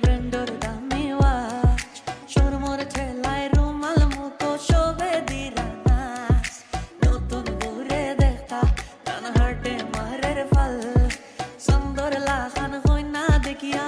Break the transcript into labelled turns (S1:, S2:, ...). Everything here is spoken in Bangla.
S1: ব্র্যান্ডর দামি ওয়াচ শোরমোর ঠেলায় রুমাল মতো শোভে দিরা নাচ নতুন ঘুরে দেখা গান হাটে মারের ফল সুন্দর লাখান হই না দেখিয়া